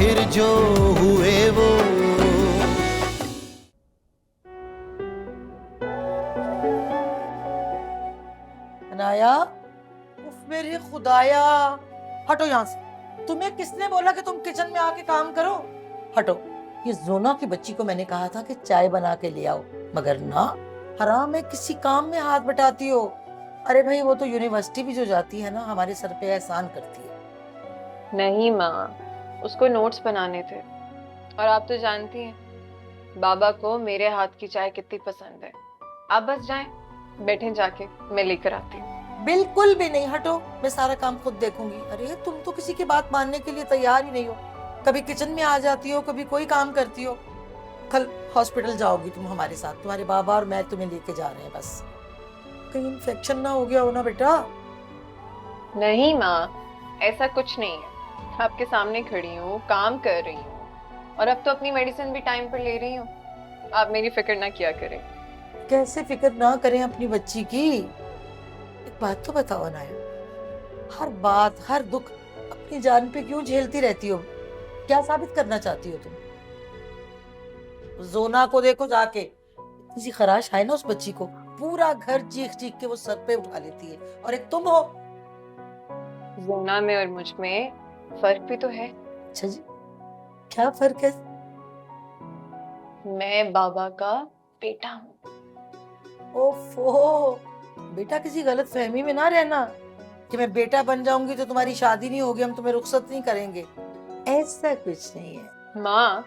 फिर जो हुए वो। अनाया, उफ मेरे खुदाया, हटो यहाँ से। तुम्हें किसने बोला कि तुम किचन में आके काम करो? हटो। ये जोना की बच्ची को मैंने कहा था कि चाय बना के ले आओ, मगर ना, हराम है, किसी काम में हाथ बटाती हो। अरे भाई, वो तो यूनिवर्सिटी भी जो जाती है ना, हमारे सर पे एहसान करती है। नहीं माँ, उसको नोट्स बनाने थे। और आप तो जानती हैं बाबा को मेरे हाथ की चाय कितनी पसंद है। आप बस जाएं, बैठे जाके, मैं लेकर आती हूँ। बिल्कुल भी नहीं, हटो। मैं सारा काम खुद देखूंगी। अरे तुम तो किसी की बात मानने के लिए तैयार ही नहीं हो। कभी किचन में आ जाती हो, कभी कोई काम करती हो। कल हॉस्पिटल जाओगी तुम हमारे साथ, तुम्हारे बाबा और मैं तुम्हें लेके जा रहे हैं। बस कहीं इन्फेक्शन ना हो गया हो ना बेटा। नहीं माँ, ऐसा कुछ नहीं है। आपके सामने खड़ी हूँ, काम कर रही हूँ, और अब तो अपनी मेडिसिन भी टाइम पर ले रही हूँ। आप मेरी फिक्र ना किया करें। कैसे फिक्र ना करें अपनी बच्ची की? एक बात तो बताओ अनाया, हर बात, हर दुख अपनी जान पे क्यों झेलती रहती हो? क्या साबित करना चाहती हो तुम? जोना को देखो जाके, इतनी सी खराश है ना उस बच्ची को, पूरा घर चीख चीख के वो सर पे उठा लेती है। और एक तुम हो। जोना में और मुझ में फर्क भी तो है। अच्छा जी, क्या फर्क है? मैं बाबा का बेटा हूँ। ओफो, बेटा किसी गलत फहमी में ना रहना कि मैं बेटा बन जाऊंगी तो तुम्हारी शादी नहीं होगी, हम तुम्हें रुखसत नहीं करेंगे। ऐसा कुछ नहीं है। माँ,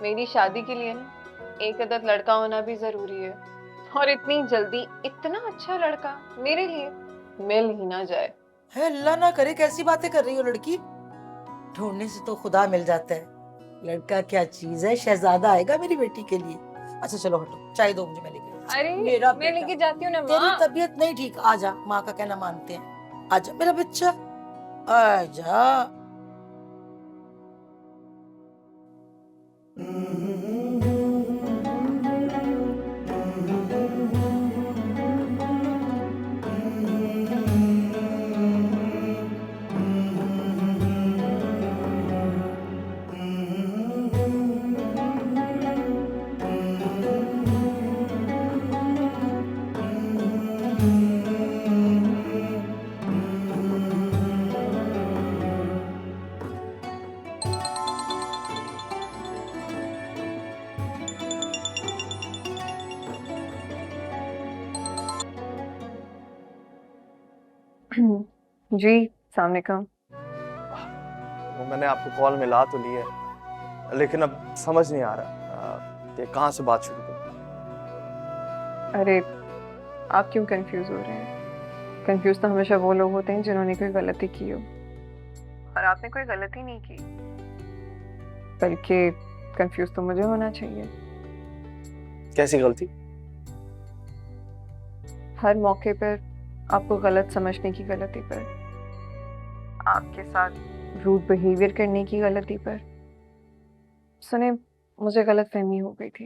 मेरी शादी के लिए ना एक अदद लड़का होना भी जरूरी है। और इतनी जल्दी इतना अच्छा लड़का मेरे लिए मिल ही ना जाए। है अल्लाह ना करे, कैसी बातें कर रही हो लड़की? ढूंढने से तो खुदा मिल जाता है। लड़का क्या चीज है, शहजादा आएगा मेरी बेटी के लिए। अच्छा चलो हटो, चाय दो मुझे, मैं लेके आती अरे हूँ। मेरा मैं बेटा, लेके जाती हूँ ना तेरी माँ। तबीयत नहीं ठीक, आजा, माँ का कहना मानते हैं। आजा मेरा बच्चा, आजा। जी, सामने का। वो मैंने आपको कॉल मिला तो ली है, लेकिन अब समझ नहीं आ रहा कि कहाँ से बात शुरू करूं। अरे आप क्यों कंफ्यूज हो रहे हैं? कंफ्यूज तो हमेशा वो लोग होते हैं जिन्होंने कोई गलती की हो। और आपने कोई गलती नहीं की, बल्कि कंफ्यूज तो मुझे होना चाहिए। कैसी गलती? हर मौके पर आपको गलत समझने की गलती पर, आपके साथ रूड बिहेवियर करने की गलती पर। सुने, मुझे गलत फहमी हो गई थी।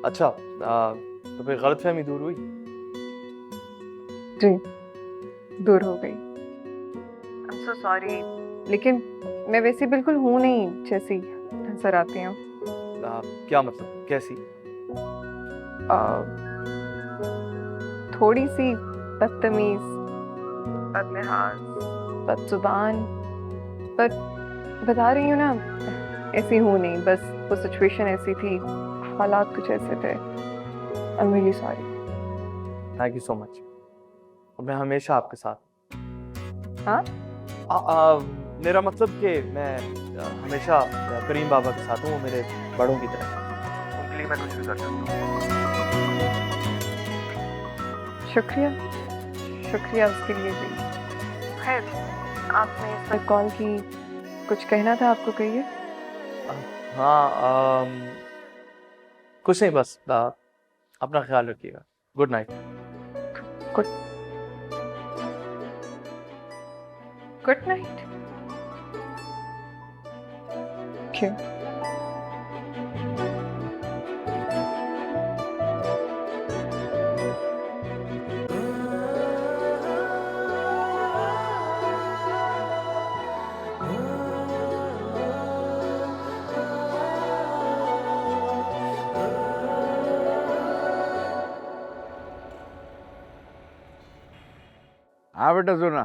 अच्छा, तो फिर गलतफहमी दूर हुई? जी, दूर हो गई। I'm so sorry, लेकिन मैं वैसी बिल्कुल हूँ नहीं जैसी नजर आती हूँ। क्या मतलब, कैसी? थोड़ी सी बदतमीज, बदलिहाज, बदजुबान, पर बता रही हूँ ना, ऐसी हूँ नहीं। बस वो सिचुएशन ऐसी थी, हालात कुछ ऐसे थे। I'm really sorry। Thank you so much. मैं हमेशा आपके साथ। हाँ? मेरा मतलब कि मैं हमेशा करीम बाबा के साथ हूँ, वो मेरे बड़ों की तरह। उनके लिए मैं कुछ भी कर सकता हूँ। शुक्रिया, शुक्रिया उसके लिए भी। खैर, आपने इस पर कॉल की, कुछ कहना था आपको, कहिए। हाँ, कुछ नहीं, बस अपना ख्याल रखिएगा। Good night. Good good night. क्यों? हाँ बेटा सुना,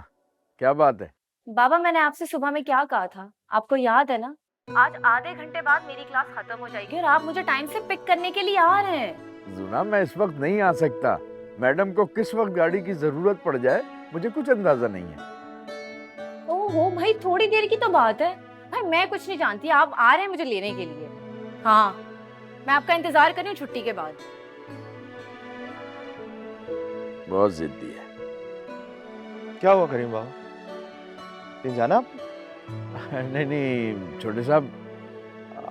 क्या बात है? बाबा मैंने आपसे सुबह में क्या कहा था, आपको याद है ना? आज आधे घंटे बाद मेरी क्लास खत्म हो जाएगी और आप मुझे टाइम से पिक करने के लिए आ रहे हैं। जुना मैं इस वक्त नहीं आ सकता। मैडम को किस वक्त गाड़ी की जरूरत पड़ जाए मुझे कुछ अंदाजा नहीं है। ओहो भाई, थोड़ी देर की तो बात है भाई, मैं कुछ नहीं जानती, आप आ रहे हैं मुझे लेने के लिए। हाँ, मैं आपका इंतजार कर रही हूँ छुट्टी के बाद। बहुत जिद्दी है। क्या हुआ करीम बाबा, कहीं जाना आप? नहीं नहीं छोटे साहब,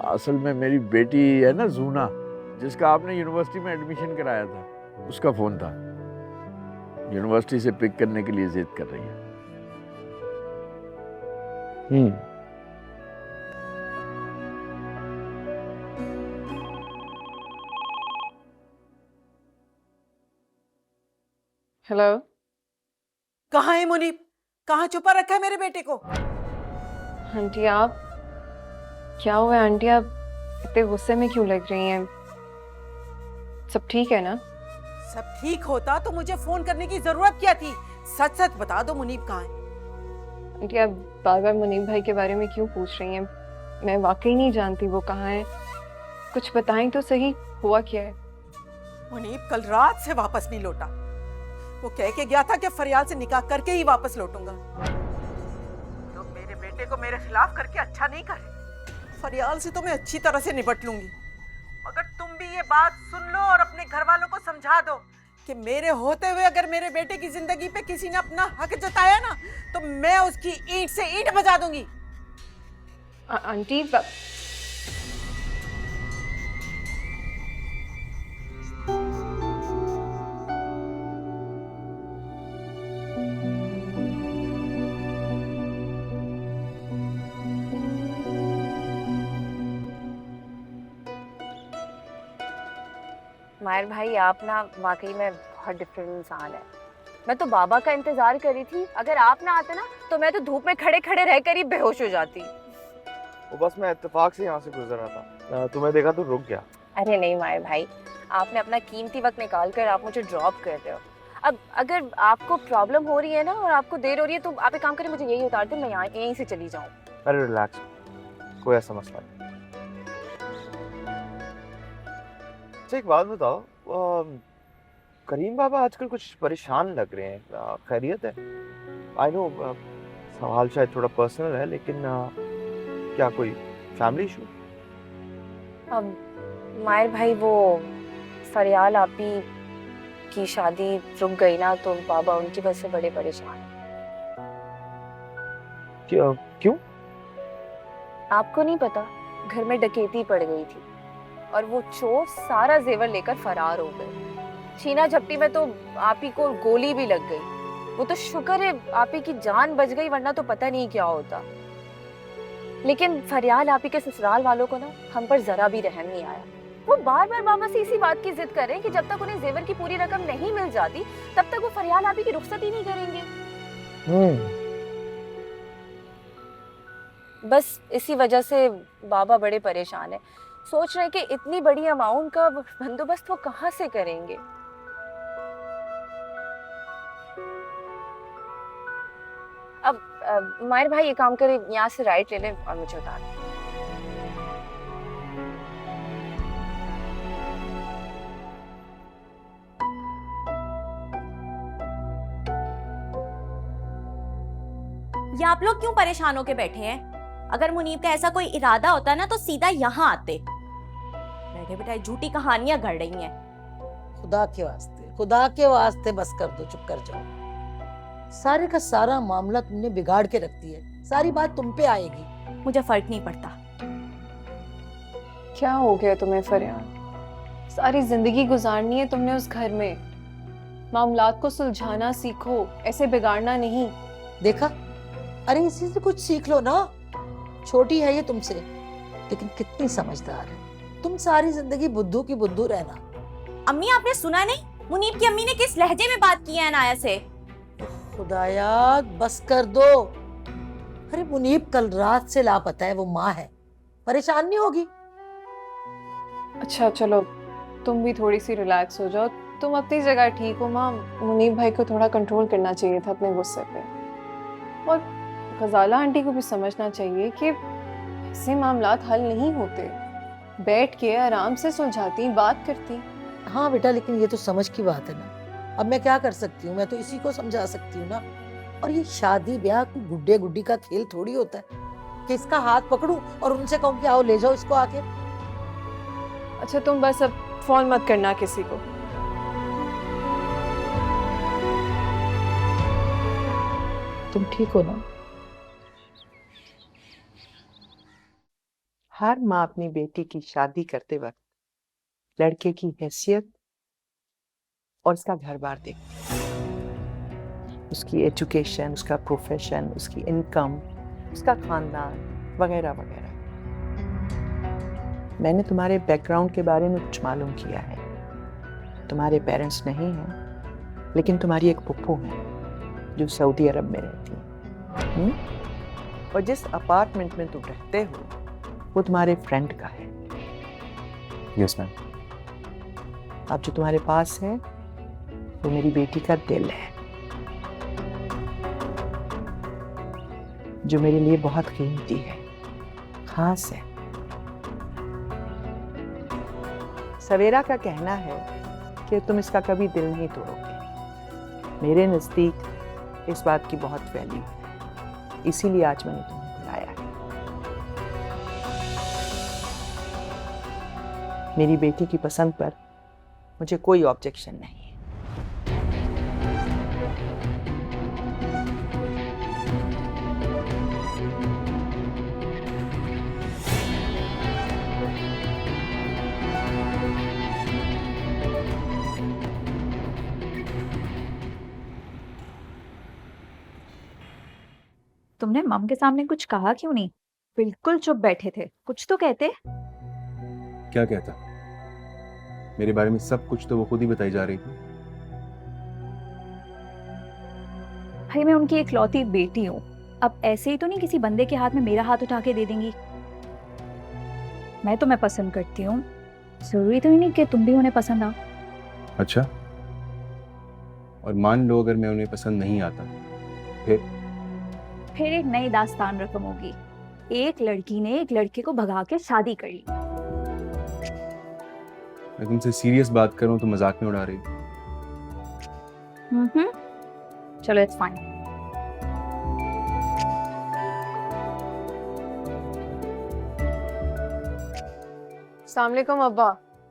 असल में मेरी बेटी है ना जूना, जिसका आपने यूनिवर्सिटी में एडमिशन कराया था, उसका फोन था। यूनिवर्सिटी से पिक करने के लिए जिद कर रही है। हेलो। कहाँ है मुनीब? कहाँ छुपा रखा है मेरे बेटे को? आंटी आप, क्या हुआ है आंटी, आप इतने गुस्से में क्यों लग रही हैं? सब ठीक है ना? सब ठीक होता तो मुझे फोन करने की जरूरत क्या थी? सच सच बता दो मुनीब कहाँ है? आंटी आप बार बार मुनीब भाई के बारे में क्यों पूछ रही हैं? मैं वाकई नहीं जानती वो कहाँ है। कुछ बताएं तो सही, हुआ क्या है? मुनीब कल रात से वापस नहीं लौटा। वो कह के गया था कि फरियाल से निकाह करके ही वापस लौटूंगा। तो मेरे बेटे को मेरे खिलाफ करके अच्छा नहीं करे। फरियाल से तो मैं अच्छी तरह से निपट लूंगी, मगर तुम भी ये बात सुन लो और अपने घर वालों को समझा दो कि मेरे होते हुए अगर मेरे बेटे की जिंदगी पे किसी ने अपना हक जताया ना, तो मैं उसकी ईंट से ईंट बजा दूंगी। आंटी मायर भाई, आप ना वाकई में बहुत डिफरेंट इंसान है। मैं तो बाबा का इंतजार कर रही थी, अगर आप ना आते ना तो मैं तो धूप में खड़े खड़े रहकर ही बेहोश हो जाती। वो बस मैं इत्तेफाक से यहाँ से गुजर रहा था, तुम्हें देखा तो रुक गया। अरे नहीं मायर भाई, आपने अपना कीमती वक्त निकाल कर आप मुझे ड्रॉप कर रहे हो। अब अगर आपको प्रॉब्लम हो रही है ना और आपको देर हो रही है तो आप एक काम करें, मुझे यही उतार दें, मैं यहाँ यहीं से चली जाऊँ। अरे रिलैक्स, कोई ऐसा मसला नहीं। अच्छा एक बात बताओ, करीम बाबा आजकल कुछ परेशान लग रहे हैं, खैरियत है? आई नो सवाल शायद थोड़ा पर्सनल है, लेकिन क्या कोई फैमिली इशू? अब मायर भाई, वो फरियाल आपी की शादी रुक गई ना, तो बाबा उनकी वजह से बड़े परेशान हैं। क्यों? आपको नहीं पता, घर में डकैती पड़ गई थी और वो चोर सारा जेवर लेकर फरार हो गए। छीना झपटी में तो आपी को गोली भी लग गई। वो तो शुक्र है आपी की जान बच गई, वरना तो पता नहीं क्या होता। लेकिन फरियाल आपी के ससुराल वालों को ना हम पर जरा भी रहम नहीं आया। वो बार बार बाबा से इसी बात की जिद कर रहे हैं कि जब तक उन्हें जेवर की पूरी रकम नहीं मिल जाती तब तक वो फरियाल आपी की रुखसत ही नहीं करेंगे। बस इसी वजह से बाबा बड़े परेशान है, सोच रहे हैं कि इतनी बड़ी अमाउंट का बंदोबस्त वो कहाँ से करेंगे। अब मायर भाई ये काम करे, यहाँ से राइट ले लें और मुझे उतार दें। ये आप लोग क्यों परेशान होके बैठे हैं? अगर मुनीब का ऐसा कोई इरादा होता ना तो सीधा यहाँ आते। बैठे बैठाए झूठी कहानियां गढ़ रही हैं। खुदा के वास्ते बस कर दो, चुप कर जाओ। सारे का सारा मामला तुमने बिगाड़ के रख दिया है, सारी बात तुम पे आएगी। मुझे फर्क नहीं पड़ता। क्या हो गया तुम्हें फरियाल? सारी जिंदगी गुजारनी है तुमने उस घर में। मामलात को सुलझाना सीखो, ऐसे बिगाड़ना नहीं। देखा, अरे इसी से कुछ सीख लो ना। छोटी है ये तुमसे, लेकिन कितनी समझदार है। तुम सारी जिंदगी बुद्धू की बुद्धू रहना। अम्मी आपने सुना नहीं मुनीब की अम्मी ने किस लहजे में बात की है अनाया से? खुदाया बस कर दो। अरे मुनीब कल रात से लापता है, वो माँ है, परेशान नहीं होगी? अच्छा चलो, तुम भी थोड़ी सी रिलैक्स हो जाओ, तुम अपनी जगह ठीक हो माँ, मुनीब भाई को थोड़ा कंट्रोल करना चाहिए था अपने गुस्से पे। और गजाला आंटी को भी समझना चाहिए कि ऐसे मामलात हल नहीं होते, बैठ के आराम से सुलझाती, बात करती। हाँ बेटा, लेकिन ये तो समझ की बात है ना। अब मैं क्या कर सकती हूँ, मैं तो इसी को समझा सकती हूँ ना। और ये शादी ब्याह कोई गुड्डे गुड्डी का खेल थोड़ी होता है कि इसका हाथ पकड़ूं और उनसे कहूँ कि आओ ले जाओ इसको आके। अच्छा तुम बस अब फोन मत करना किसी को। तुम ठीक हो ना? हर माँ अपनी बेटी की शादी करते वक्त लड़के की हैसियत और उसका घर बार देखती है, उसकी एजुकेशन, उसका प्रोफेशन, उसकी इनकम, उसका खानदान वगैरह वगैरह। मैंने तुम्हारे बैकग्राउंड के बारे में कुछ मालूम किया है। तुम्हारे पेरेंट्स नहीं हैं, लेकिन तुम्हारी एक फुप्पू है जो सऊदी अरब में रहती है। और जिस अपार्टमेंट में तुम रहते हो वो तुम्हारे फ्रेंड का है। Yes ma'am. अब जो तुम्हारे पास है वो मेरी बेटी का दिल है, जो मेरे लिए बहुत कीमती है, खास है। सवेरा का कहना है कि तुम इसका कभी दिल नहीं तोड़ोगे। मेरे नज़दीक इस बात की बहुत वैल्यू है, इसीलिए आज मैंने तुम्हें बुलाया है। मेरी बेटी की पसंद पर मुझे कोई ऑब्जेक्शन नहीं है। तुमने मम के सामने कुछ कहा क्यों नहीं? बिल्कुल चुप बैठे थे, कुछ तो कहते। क्या कहता? मेरे बारे में सब कुछ तो वो खुद ही बताई जा रही थी। भाई मैं उनकी इकलौती बेटी हूँ, अब ऐसे ही तो नहीं किसी बंदे के हाथ में मेरा हाथ उठा के दे देंगी। मैं तुम्हें पसंद करती हूँ, जरूरी तो नहीं कि तुम भी उन्हें पसंद आओ। अच्छा, और मान लो अगर मैं उन्हें पसंद नहीं आता फिर एक नई दास्तान रकम होगी। एक लड़की ने एक लड़के को भगा के शादी कर ली। मैं तुमसे सीरियस बात करूं तो मजाक में उड़ा रही हो। चलो इट्स फाइन। अस्सलाम वालेकुम अब्बा।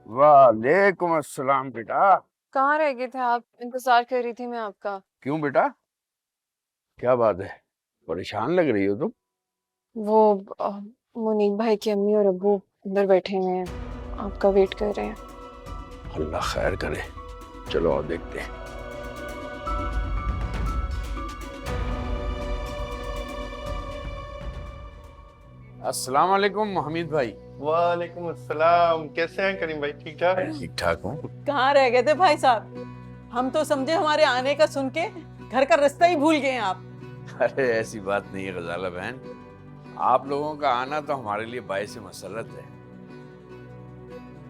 वालेकुम अस्सलाम बेटा। कहाँ रह गए थे आप? इंतजार कर रही थी मैं आपका। क्यों बेटा, क्या बात है, परेशान लग रही हो तुम? वो मुनीब भाई की अम्मी और अब्बू अंदर बैठे हुए हैं, आपका वेट कर रहे हैं। अल्लाह खैर करे, चलो और देखते हैं। अस्सलाम वालेकुम हमीद भाई। वालेकुम अस्सलाम। कैसे हैं करीम भाई? ठीक ठाक? ठीक ठाक हूँ। कहाँ रह गए थे भाई साहब? हम तो समझे हमारे आने का सुन के घर का रास्ता ही भूल गए हैं आप। अरे ऐसी बात नहीं है गजाला बहन, आप लोगों का आना तो हमारे लिए बाइस मसरत है।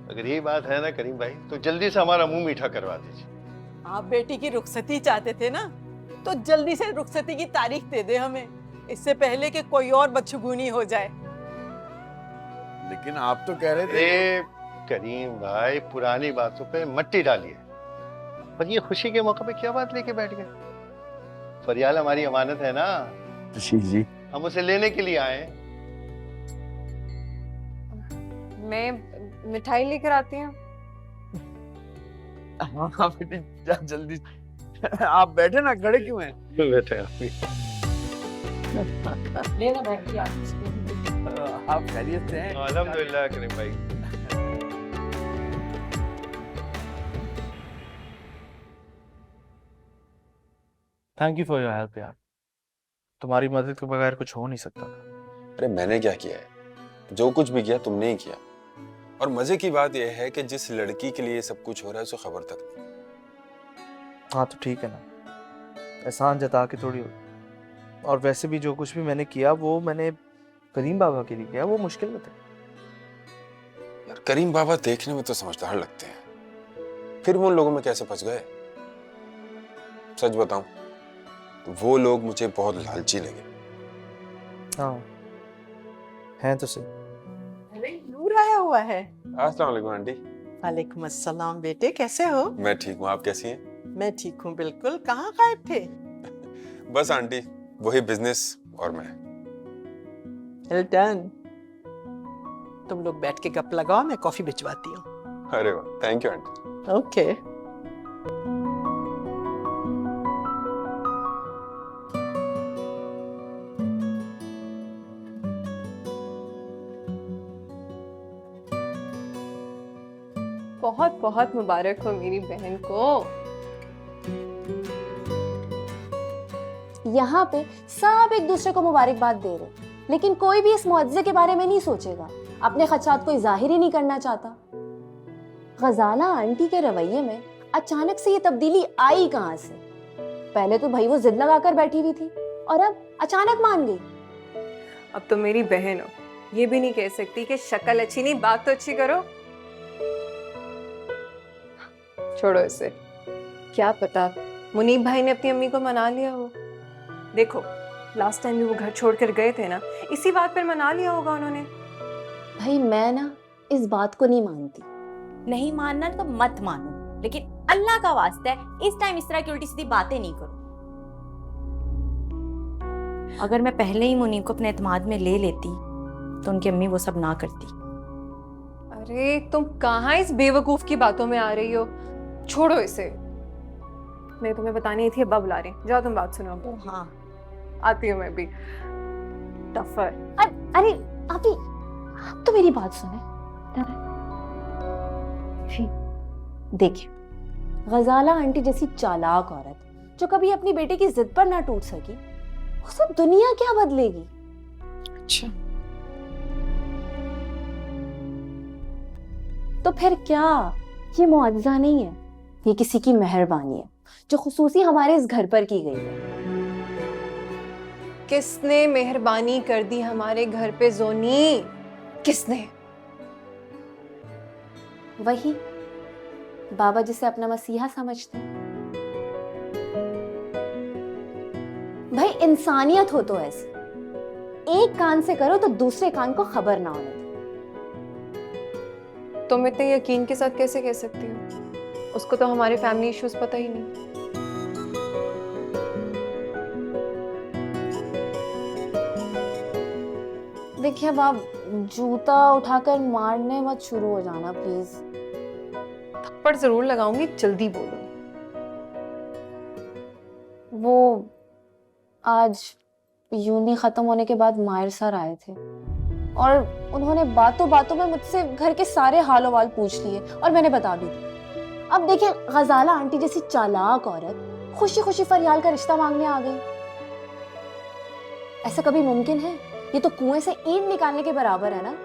अगर यही बात है ना करीम भाई, तो जल्दी से हमारा मुंह मीठा करवा दीजिए। आप बेटी की रुखसती चाहते थे ना, तो जल्दी से रुखसती की तारीख दे दे हमें, इससे पहले कि कोई और बदशगुनी हो जाए। लेकिन आप तो कह रहे थे। अरे करीम भाई, पुरानी बातों पे मट्टी डालिए। पर ये खुशी के मौके पे क्या बात लेके बैठ गए? फरियाल हमारी अमानत है ना, जी जी, हम उसे लेने के लिए आए हैं। मैं मिठाई लेकर आती हूँ। हाँ बेटी जा जल्दी। आप बैठे ना, खड़े क्यों हैं? बैठे आप। लेना बैठ आप खैरियत से हैं? अल्हम्दुलिल्लाह करीम भाई। Thank you for your help यार, तुम्हारी मदद के बगैर कुछ हो नहीं सकता था। अरे मैंने क्या किया है? जो कुछ भी किया तुमने ही किया। और मजे की बात यह है कि जिस लड़की के लिए सब कुछ हो रहा है उसे खबर तक नहीं। हाँ तो ठीक है ना, एहसान जता के थोड़ी हो। और वैसे भी जो कुछ भी मैंने किया वो मैंने करीम बाबा के लिए किया, वो मुश्किल में थे। यार करीम बाबा देखने में तो समझदार लगते हैं, फिर वो उन लोगों में कैसे फंस गए? सच बताऊं तो वो लोग मुझे बहुत लालची लगे। हाँ हैं तो सही। अरे नूर आया हुआ है। अस्सलाम वालेकुम आंटी। वालेकुम अस्सलाम बेटे, कैसे हो? मैं ठीक हूँ, आप कैसी हैं? मैं ठीक हूँ बिल्कुल। कहाँ गायब थे? बस आंटी, वही बिजनेस और मैं। Well done. तुम लोग बैठ के गप लगाओ, मैं कॉफी भिजवाती हूँ। अरे वाह, थैंक यू आंटी। ओके। बहुत बहुत मुबारक हो मेरी बहन को। यहाँ पे सब एक दूसरे को मुबारकबाद दे रहे, लेकिन कोई भी इस मुआवजे के बारे में नहीं सोचेगा। अपने खदशात कोई जाहिर ही नहीं करना चाहता। गजाला आंटी के रवैये में अचानक से ये तब्दीली आई कहाँ से? पहले तो भाई वो जिद लगाकर बैठी हुई थी और अब अचानक मान गई। अब तो मेरी बहन हो, ये भी नहीं कह सकती कि शक्ल अच्छी नहीं, बात तो अच्छी करो। छोड़ो इसे, क्या पता मुनीब भाई ने अपनी अम्मी को मना लिया हो। देखो लास्ट टाइम भी वो घर छोड़कर गए थे ना, इसी बात पर मना लिया होगा उन्होंने। भाई मैं ना इस बात को नहीं मानती। नहीं मानना तो मत मानो, लेकिन अल्लाह का वास्ता है इस टाइम इस तरह की उल्टी सीधी बातें नहीं करो। अगर मैं पहले ही मुनीब को अपने एतमाद में ले लेती तो उनकी अम्मी वो सब ना करती। अरे तुम कहाँ इस बेवकूफ की बातों में आ रही हो? छोड़ो इसे। मैं तुम्हें बतानी थी, अब्बा बुला रहे, जाओ तुम बात सुनो। हाँ आती हूँ मैं भी। टफर। अरे आप तो मेरी बात सुने। देखिए, गजाला आंटी जैसी चालाक औरत जो कभी अपनी बेटे की जिद पर ना टूट सकी, उसे दुनिया क्या बदलेगी? अच्छा, तो फिर क्या? ये मुआवजा नहीं है, ये किसी की मेहरबानी है जो खुसूसी हमारे इस घर पर की गई है। किसने मेहरबानी कर दी हमारे घर पे जोनी? किसने? वही बाबा जिसे अपना मसीहा समझते हैं। भाई इंसानियत हो तो ऐसी, एक कान से करो तो दूसरे कान को खबर ना होने दो। तुम इतने यकीन के साथ कैसे कह सकती हो? उसको तो हमारे फैमिली इश्यूज पता ही नहीं। देखिए अब आप जूता उठाकर मारने मत शुरू हो जाना प्लीज। थप्पड़ जरूर लगाऊंगी, जल्दी बोलो। वो आज यूनी खत्म होने के बाद मायर सर आए थे और उन्होंने बातों बातों में मुझसे घर के सारे हालो वाल पूछ लिए और मैंने बता भी दी। अब देखिए, गजाला आंटी जैसी चालाक औरत खुशी खुशी फरियाल का रिश्ता मांगने आ गई। ऐसा कभी मुमकिन है? ये तो कुएं से ईंट निकालने के बराबर है ना।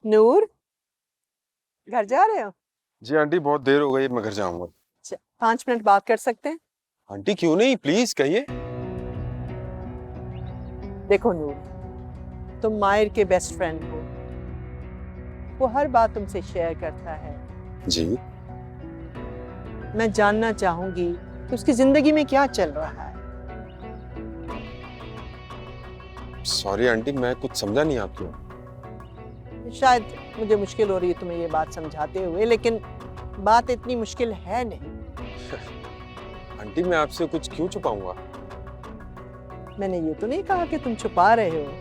नूर, घर जा रहे हो? जी आंटी, बहुत देर हो गई, मैं घर जाऊंगा। 5 मिनट बात कर सकते हैं? आंटी क्यों नहीं, प्लीज कहिए। देखो नूर, तुम मायर के बेस्ट फ्रेंड हो, वो हर बात तुमसे शेयर करता है। जी मैं जानना चाहूंगी कि उसकी जिंदगी में क्या चल रहा है। सॉरी आंटी, मैं कुछ समझा नहीं आपको। शायद मुझे मुश्किल हो रही है तुम्हें ये बात समझाते हुए, लेकिन बात इतनी मुश्किल है नहीं। आंटी मैं आपसे कुछ क्यों छुपाऊंगा? मैंने ये तो नहीं कहा कि तुम छुपा रहे हो।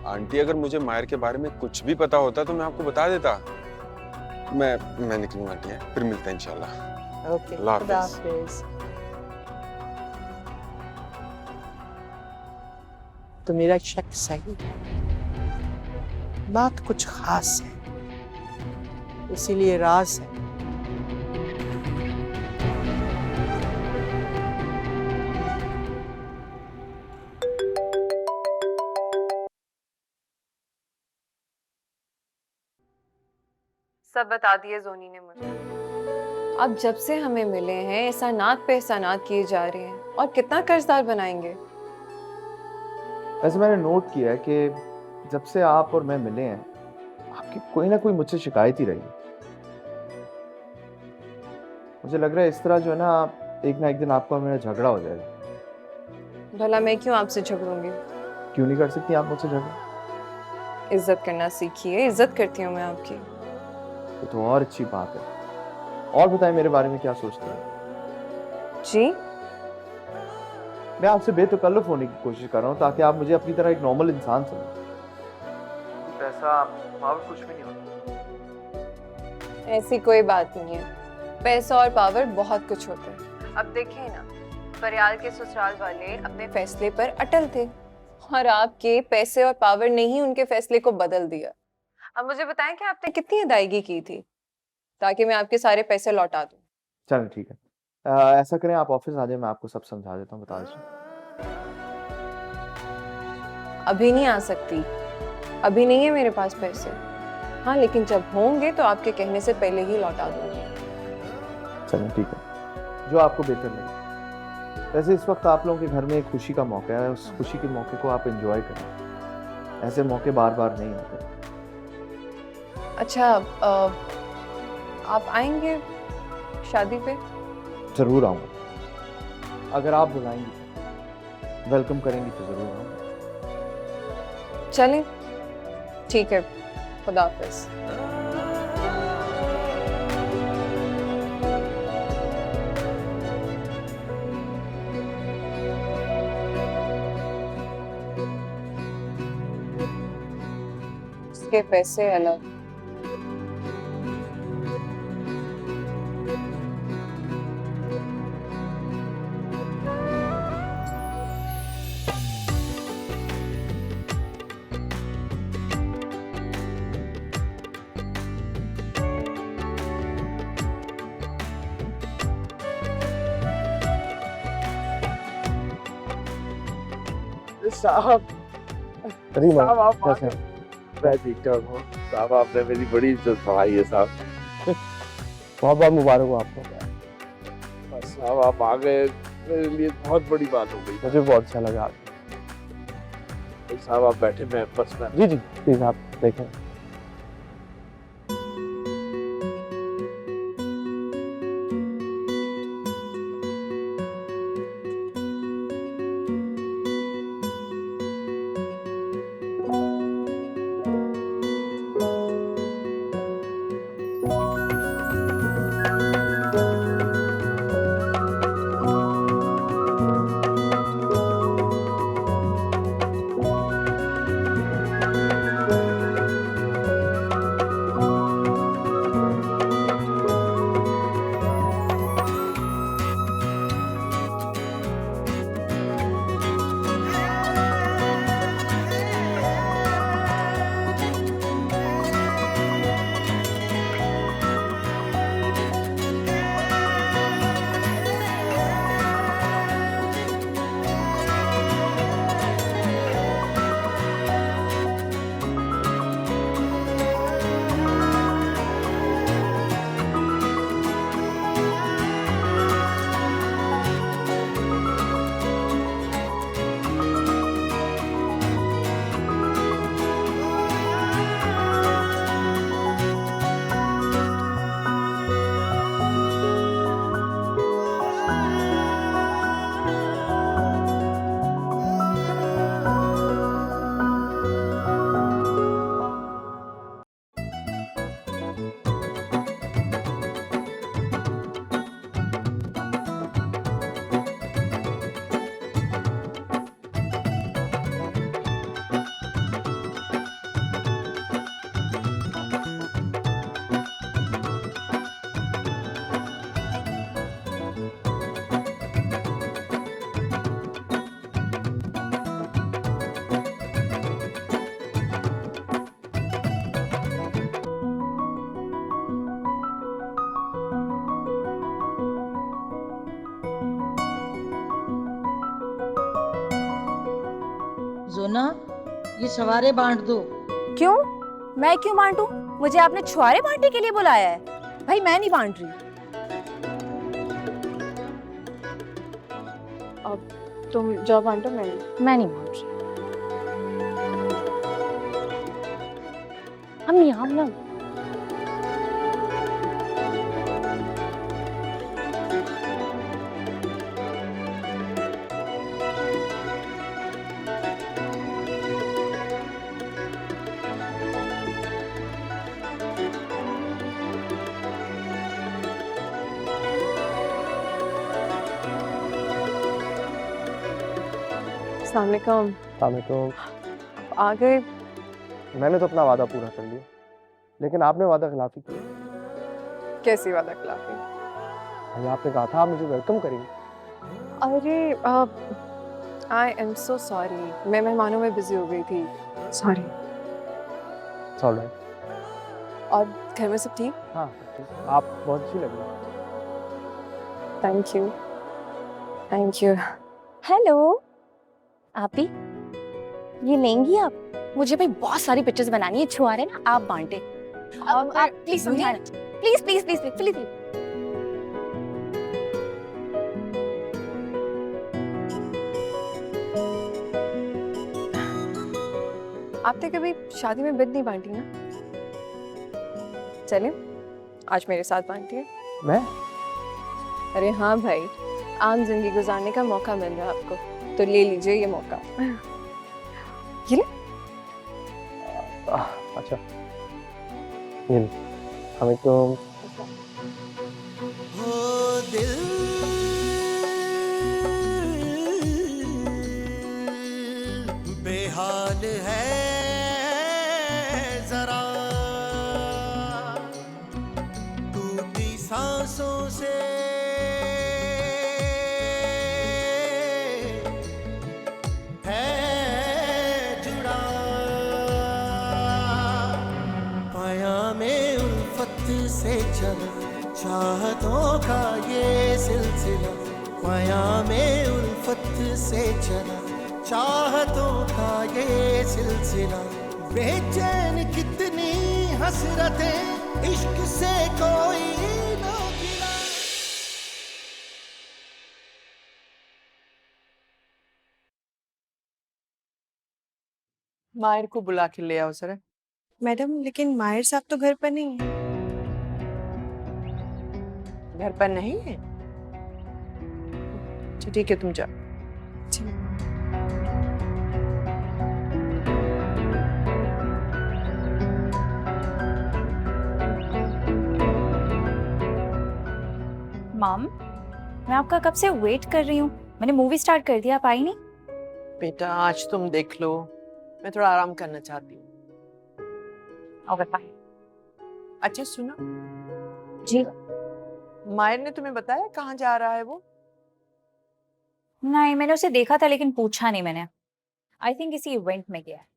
आंटी अगर मुझे मायर के बारे में कुछ भी पता होता तो मैं आपको बता देता। मैं निकलूंगा आंटी, फिर मिलते हैं इंशाल्लाह। ओके, अल्लाह खुदा हाफिज। हाफिज। तो मेरा शक सही है, बात कुछ खास है, इसीलिए राज है। सब बता दिए जोनी ने मुझे। अब जब से हमें मिले हैं एहसानात पे एहसानात किए जा रहे हैं, और कितना कर्जदार बनाएंगे। वैसे मैंने नोट किया है कि जब से आप और मैं मिले हैं आपकी कोई ना कोई मुझसे शिकायत ही रही है। मुझे लग रहा है इस तरह जो है ना एक दिन आपका और मेरा झगड़ा हो जाएगा। भला मैं क्यों आपसे झगड़ूंगी? क्यों नहीं कर सकती आप मुझसे झगड़ा? इज्जत करना सीखिए, इज्जत करती हूँ मैं आपकी। ये तो और अच्छी बात है। और बताएं मेरे बारे में क्या सोचते हैं? जी मैं आपसे बेतकल्लुफ होने की कोशिश कर रहा हूँ ताकि आप मुझे अपनी तरह एक नॉर्मल इंसान समझें। पैसा पावर कुछ भी नहीं होता। ऐसी कोई बात नहीं है, पैसा और पावर बहुत कुछ होता है। अब देखिए ना, फरियाल के ससुराल वाले अपने फैसले पर अटल थे और आपके पैसे और पावर ने ही उनके फैसले को बदल दिया। अब मुझे बताएं कि आपने कितनी अदायगी की थी ताकि मैं आपके सारे पैसे लौटा दूं। चलो ठीक है, ऐसा करें आप ऑफिस आ जाए, मैं आपको सब समझा देता हूँ, बता दीजिए। अभी नहीं आ सकती, अभी नहीं है मेरे पास पैसे। हाँ, लेकिन जब होंगे तो आपके कहने से पहले ही लौटा दूंगी। चलो ठीक है, जो आपको बेहतर लगे। वैसे इस वक्त आप लोगों के घर में एक खुशी का मौका है, उस खुशी के मौके को आप एंजॉय करें। ऐसे मौके बार बार नहीं होते। अच्छा, आप आएंगे शादी पे? जरूर आऊंगा, अगर आप बुलाएंगी, वेलकम करेंगी तो जरूर आऊंगा। चलें, ठीक है, खुदा हाफिज। इसके पैसे अलग। साहब करीम साहब आप कैसे आगे। मैं ठीक ठाक हूँ साहब, आपने मेरी बड़ी इज्जत बढ़ाई है साहब। बहुत बहुत मुबारक हो आपको। बस साहब आप आ गए, मेरे लिए बहुत बड़ी बात हो गई। मुझे बहुत अच्छा लगा। साहब आप बैठे, मैं बस में। जी जी प्लीज आप देखें। जोना, ये सवारे बांट दो। क्यों? मैं क्यों बांटूं? मुझे आपने छुआरे बांटने के लिए बुलाया है? भाई मैं नहीं बांट रही। अब तुम जाओ बांटो, मैं नहीं बांट रही। हम यहाँ ना सामने कम हमें तो आ गए। मैंने तो अपना वादा पूरा कर लिया, लेकिन आपने वादा खिलाफी की। कैसी वादा खिलाफी? अरे आपने कहा था आप मुझे वेलकम करेंगे। अरे आई एम सो सॉरी, मैं मेहमानों में बिजी हो गई थी, सॉरी। All right. और घर में सब ठीक? हाँ सब ठीक। आप बहुत अच्छी लग रही हैं। Thank you, thank you. Hello आपी, ये लेंगी आप? मुझे भाई बहुत सारी पिक्चर्स बनानी है, छुआरे ना आप बांटे। अब आप प्लीज समझाना, please please please please please. आपने कभी शादी में बिद नहीं बांटी ना? चले आज मेरे साथ बांटी है। मैं? अरे हाँ भाई, आम जिंदगी गुजारने का मौका मिल रहा है आपको, तो ले लीजिए ये मौका। ये ले। अच्छा ये ले। हमें तो बेहाल है जरा, टूटी सांसों से है जुड़ा, पाया में उल्फत से चला चाहतों का ये सिलसिला, पाया में उल्फत से चला चाहतों का ये सिलसिला, बेचैन कितनी हसरतें इश्क से कोई ना गिरा। माहिर को बुला के ले आओ जरा। मैडम लेकिन माहिर साहब तो घर पर नहीं है। घर पर नहीं है? अच्छा ठीक है, तुम जाओ। मॉम, मैं आपका कब से वेट कर रही हूँ। मैंने मूवी स्टार्ट कर दिया, आप आई नहीं। बेटा आज तुम देख लो, मैं थोड़ा आराम करना चाहती हूँ। Okay bye. अच्छा सुनो, जी माहिर ने तुम्हें बताया कहाँ जा रहा है वो? नहीं, मैंने उसे देखा था लेकिन पूछा नहीं मैंने। आई थिंक किसी इवेंट में गया है।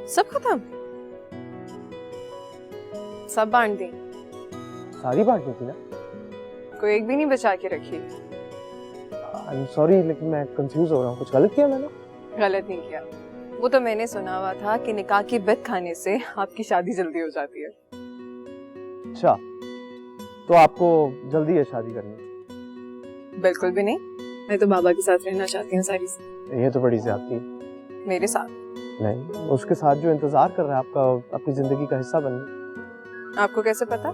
सब खत्म? सब बांट दी? सारी बांटनी थी ना। कोई एक भी नहीं बचा के रखी? आई एम सॉरी, लेकिन मैं कंफ्यूज हो रहा हूँ। कुछ गलत किया मैंने? गलत नहीं किया, वो तो मैंने सुना हुआ था कि निकाह की बिद खाने से आपकी शादी जल्दी हो जाती है। अच्छा, तो आपको जल्दी है शादी करनी? बिल्कुल भी नहीं, मैं तो बाबा के साथ रहना चाहती हूँ सारी जिंदगी। ये तो बड़ी ज्यादती है। मेरे साथ नहीं, उसके साथ जो इंतजार कर रहा है आपका अपनी जिंदगी का हिस्सा बनने। आपको कैसे पता?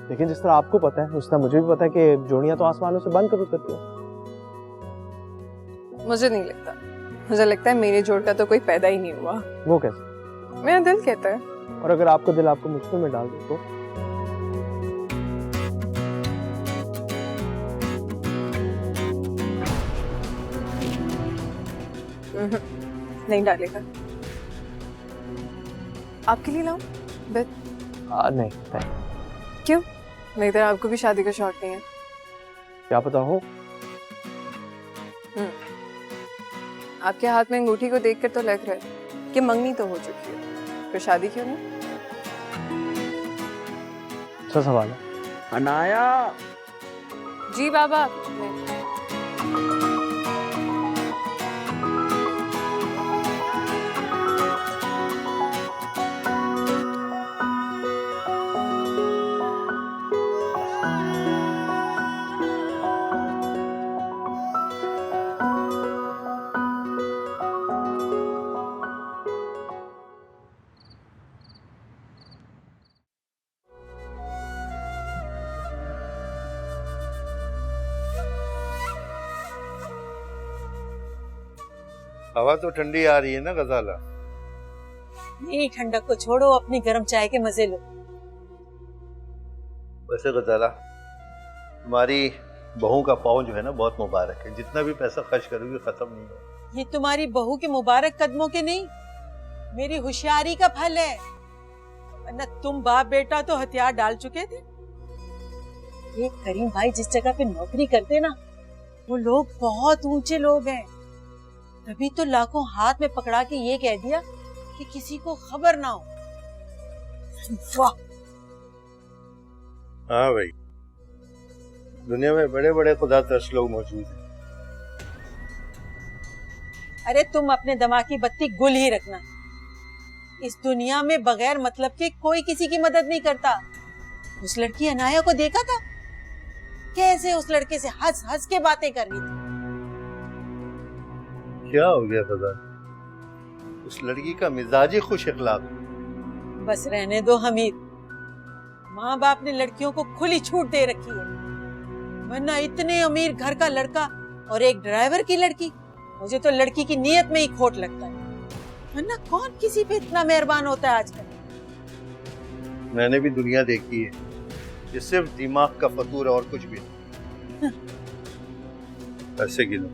लेकिन जिस तरह आपको पता है उस तरह मुझे भी पता है कि जोड़ियां तो आसमानों से बंद कर उतरती हैं। मुझे नहीं लगता, मुझे लगता है मेरे जोड़ का तो कोई पैदा ही नहीं हुआ। वो कैसे? मेरा दिल कहता है। और अगर आपका दिल आपको मुश्किल में डाल दे तो? नहीं डालेगा। आपके लिए लाऊं? नहीं, क्यों? नहीं तो आपको भी शादी का शौक नहीं है। क्या पता हो। आपके हाथ में अंगूठी को देखकर तो लग रहा है कि मंगनी तो हो चुकी है, फिर शादी क्यों नहीं? अच्छा सवाल है। अनाया, जी बाबा। हवा तो ठंडी आ रही है ना गजाला? नहीं, ठंडक को छोड़ो, अपनी गर्म चाय के मजे लो। वैसे गजाला, तुम्हारी बहू का पाँव जो है ना बहुत मुबारक है, जितना भी पैसा खर्च करोगी खत्म नहीं होगा। ये तुम्हारी बहू के मुबारक कदमों के नहीं, मेरी होशियारी का फल है। वरना तुम बाप बेटा तो हथियार डाल चुके थे। ये करीम भाई जिस जगह पे नौकरी करते ना, वो लोग बहुत ऊंचे लोग हैं। तभी तो लाखों हाथ में पकड़ा के ये कह दिया कि किसी को खबर ना हो। वाह! हाँ भाई, दुनिया में बड़े बड़े खुदा तरस लोग मौजूद हैं। अरे तुम अपने दिमाग की बत्ती गुल ही रखना। इस दुनिया में बगैर मतलब के कोई किसी की मदद नहीं करता। उस लड़की अनाया को देखा था कैसे उस लड़के से हंस हंस के बातें कर रही थी। क्या हो गया खुदा? उस लड़की का मिजाज ही खुश इखलाक। बस रहने दो हमीद, माँ बाप ने लड़कियों को खुली छूट दे रखी है। वरना इतने अमीर घर का लड़का और एक ड्राइवर की लड़की, मुझे तो लड़की की नीयत में ही खोट लगता है। वरना कौन किसी पे इतना मेहरबान होता है आजकल। मैंने भी दुनिया देखी है, ये सिर्फ दिमाग का फतूर है और कुछ भी नहीं। ऐसे गिनो।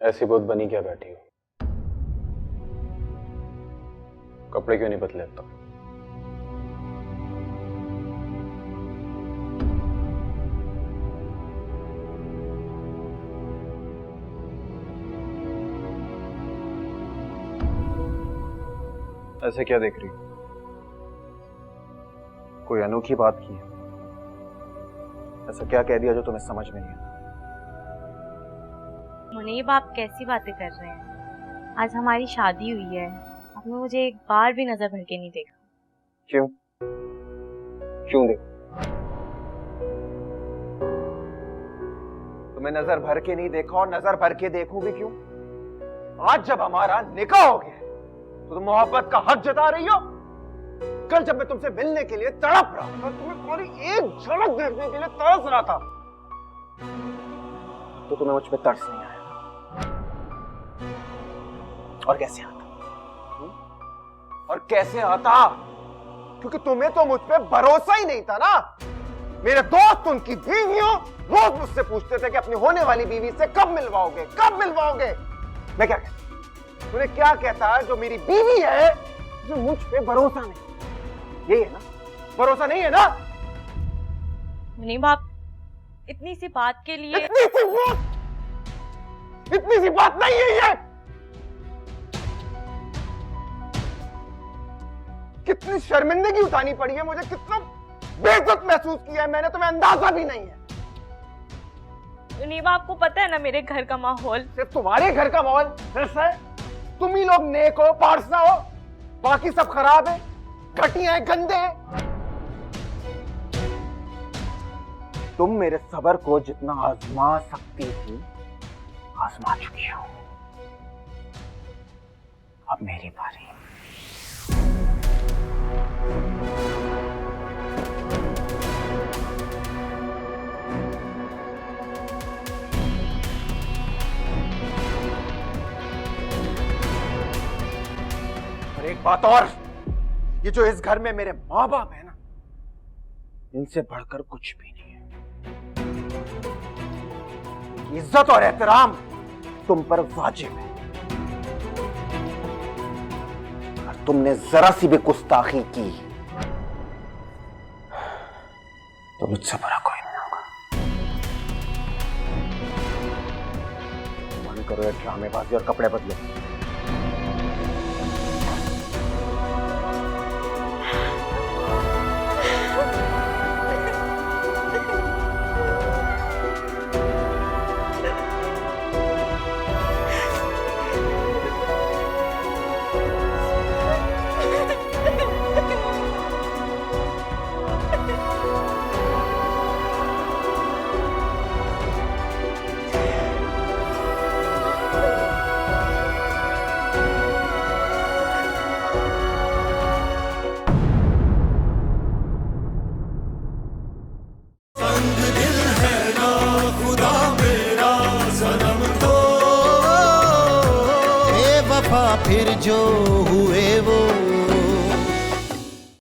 ऐसी बहुत बनी क्या बैठी हो? कपड़े क्यों नहीं बदले अब तक? ऐसे क्या देख रही हो? कोई अनोखी बात की है? ऐसा क्या कह दिया जो तुम्हें समझ में नहीं आया? मुनीब, आप कैसी बातें कर रहे हैं? आज हमारी शादी हुई है, आपने मुझे एक बार भी नजर भर के नहीं देखा। क्यों? क्यों देखो? तुम्हें नजर भर के नहीं देखा और नजर भर के देखूं भी क्यों? आज जब हमारा निकाह हो गया तो तुम मोहब्बत का हक जता रही हो। कल जब मैं तुमसे मिलने के लिए तड़प रहा था, तुम्हें पूरी एक झलक देखने के लिए तरस रहा था, तो तुम्हें मुझ पे तरस नहीं आया। और कैसे आता? और कैसे आता? क्योंकि तुम्हें तो मुझ पे भरोसा ही नहीं था ना। मेरे दोस्त उनकी बीवियों रोज मुझसे पूछते थे कि अपनी होने वाली बीवी से कब मिलवाओगे, कब मिलवाओगे। मैं क्या कहता? उन्हें क्या कहता है जो मेरी बीवी है, जो मुझ पे भरोसा नहीं। यही है ना? भरोसा नहीं है ना? मुनीब, आप इतनी सी बात के लिए इतनी सी बात नहीं है ये। कितनी शर्मिंदगी उठानी पड़ी है मुझे, कितना बेइज्जत महसूस किया है मैंने, तुम्हें अंदाजा भी नहीं है। मुनीब, आपको पता है ना मेरे घर का माहौल। सिर्फ तुम्हारे घर का माहौल ऐसा है? तुम ही लोग नेक हो, पारसा हो, बाकी सब खराब है। घटिया है, गंदे हैं। तुम मेरे सब्र को जितना आजमा सकती थी आजमा चुकी हो। अब मेरी बारी। और एक बात और, ये जो इस घर में मेरे माँ बाप है ना, इनसे बढ़कर कुछ भी नहीं है। इज्जत और एहतराम तुम पर वाजिब है। अगर तुमने जरा सी भी गुस्ताखी की तो मुझसे बुरा कोई नहीं होगा। बंद करो ये ड्रामेबाजी और कपड़े बदलो। फिर जो हुए